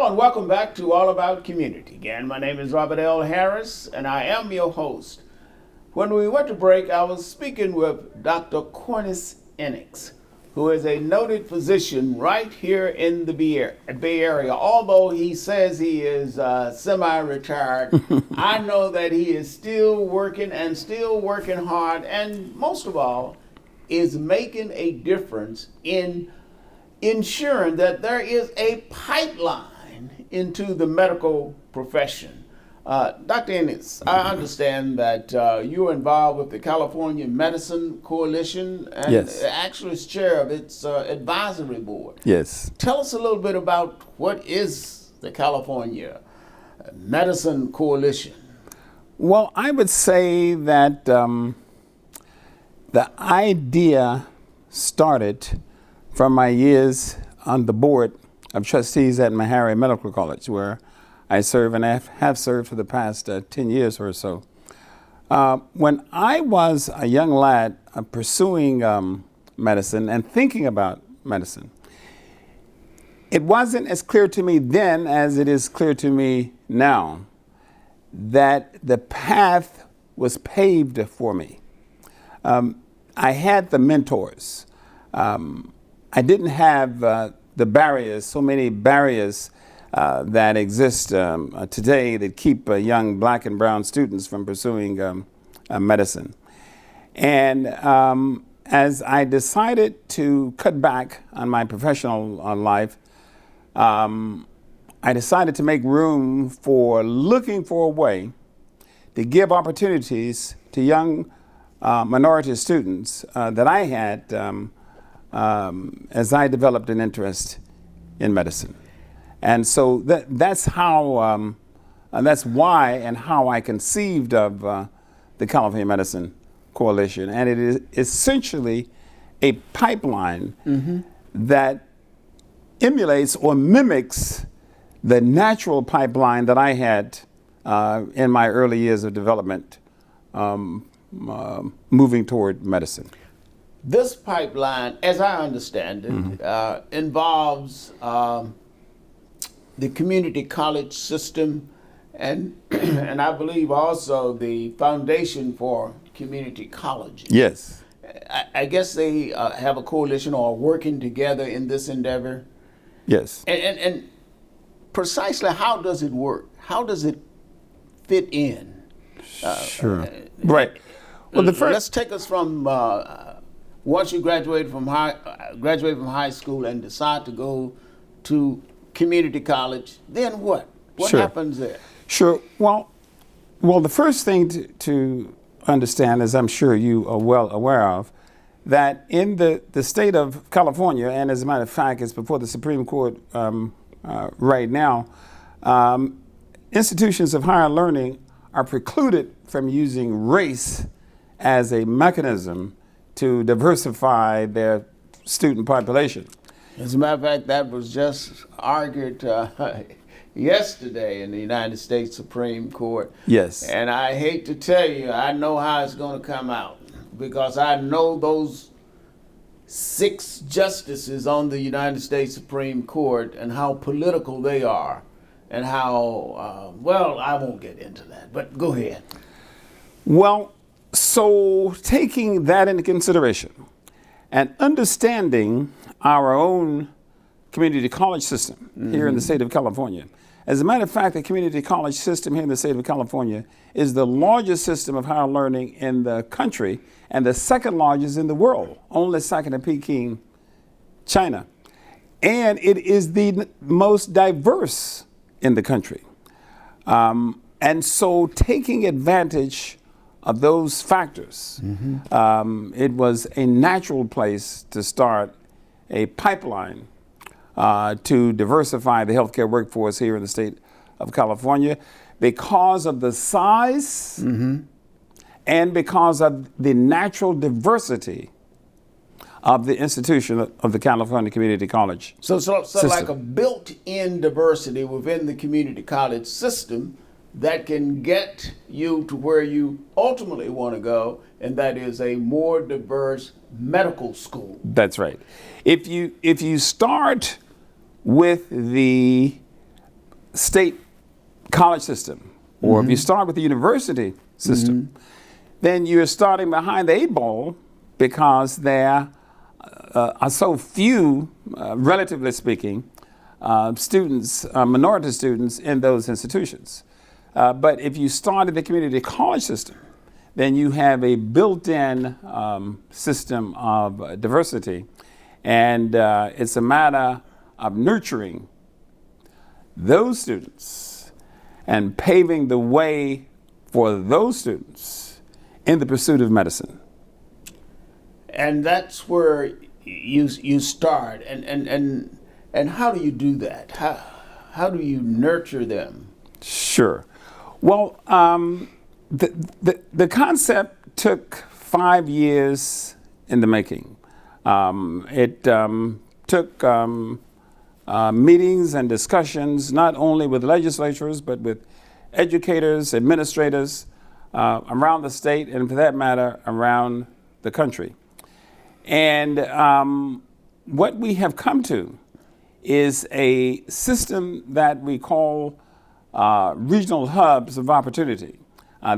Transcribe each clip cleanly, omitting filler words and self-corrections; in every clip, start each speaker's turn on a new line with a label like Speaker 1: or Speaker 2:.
Speaker 1: Hello and welcome back to All About Community. Again, my name is Robert L. Harris and I am your host. When we went to break, I was speaking with Dr. Coyness, Ennix, who is a noted physician right here in the Bay Area. Although he says he is semi-retired, I know that he is still working and still working hard, and most of all, is making a difference in ensuring that there is a pipeline into the medical profession. Dr. Ennis, I understand that you're involved with the California Medicine Coalition and
Speaker 2: Yes.
Speaker 1: actually is chair of its advisory board.
Speaker 2: Yes.
Speaker 1: Tell us a little bit about what is the California Medicine Coalition.
Speaker 2: Well, I would say that the idea started from my years on the board of trustees at Meharry Medical College, where I serve and have served for the past 10 years or so. When I was a young lad pursuing medicine and thinking about medicine, it wasn't as clear to me then as it is clear to me now that the path was paved for me. I had the mentors. I didn't have the barriers, so many barriers that exist today that keep young black and brown students from pursuing medicine. And as I decided to cut back on my professional life, I decided to make room for looking for a way to give opportunities to young minority students that I had as I developed an interest in medicine. And so that's how, that's why and how I conceived of the California Medicine Coalition. And it is essentially a pipeline that emulates or mimics the natural pipeline that I had in my early years of development, moving toward medicine.
Speaker 1: This pipeline, as I understand it, involves the community college system and and I believe also the Foundation for Community Colleges.
Speaker 2: Yes.
Speaker 1: I guess they have a coalition or are working together in this endeavor.
Speaker 2: Yes.
Speaker 1: And precisely how does it work? How does it fit in?
Speaker 2: Sure. Right. Well,
Speaker 1: let's take us from once you graduate from high school and decide to go to community college. Then what? What
Speaker 2: Sure.
Speaker 1: happens there?
Speaker 2: Sure. Well, the first thing to understand, as I'm sure you are well aware of, that in the state of California, and as a matter of fact, it's before the Supreme Court right now, institutions of higher learning are precluded from using race as a mechanism to diversify their student population.
Speaker 1: As a matter of fact, that was just argued yesterday in the United States Supreme Court.
Speaker 2: Yes.
Speaker 1: And I hate to tell you, I know how it's going to come out because I know those 6 justices on the United States Supreme Court and how political they are and how, well, I won't get into that, but go ahead.
Speaker 2: Well, so taking that into consideration and understanding our own community college system here in the state of California. As a matter of fact, the community college system here in the state of California is the largest system of higher learning in the country and the second largest in the world, only second to Peking, China. And it is the most diverse in the country. And so taking advantage of those factors, it was a natural place to start a pipeline to diversify the healthcare workforce here in the state of California because of the size and because of the natural diversity of the institution of the California Community College.
Speaker 1: So like a built-in diversity within the community college system that can get you to where you ultimately want to go, and that is a more diverse medical school.
Speaker 2: That's right. If you start with the state college system, or if you start with the university system, then you're starting behind the 8 ball because there are so few, relatively speaking, students, minority students in those institutions. But if you start in the community college system, then you have a built-in system of diversity, and it's a matter of nurturing those students and paving the way for those students in the pursuit of medicine.
Speaker 1: And that's where you start. And how do you do that? How do you nurture them?
Speaker 2: Sure. Well, the concept took 5 years in the making. It took meetings and discussions, not only with legislatures, but with educators, administrators around the state, and for that matter, around the country. And what we have come to is a system that we call regional hubs of opportunity.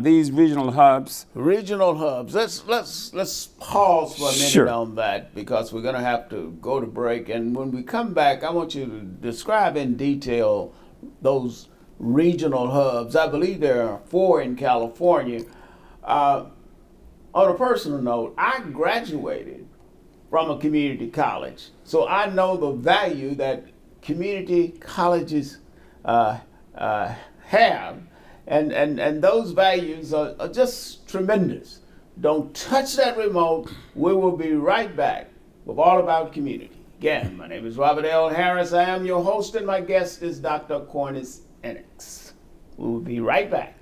Speaker 2: These regional hubs.
Speaker 1: Let's pause for a minute
Speaker 2: Sure.
Speaker 1: on that, because we're going to have to go to break. And when we come back, I want you to describe in detail those regional hubs. I believe there are 4 in California. On a personal note, I graduated from a community college, so I know the value that community colleges have. And those values are just tremendous. Don't touch that remote. We will be right back with All About Community. Again, my name is Robert L. Harris. I am your host, and my guest is Dr. Coyness, Ennix. We will be right back.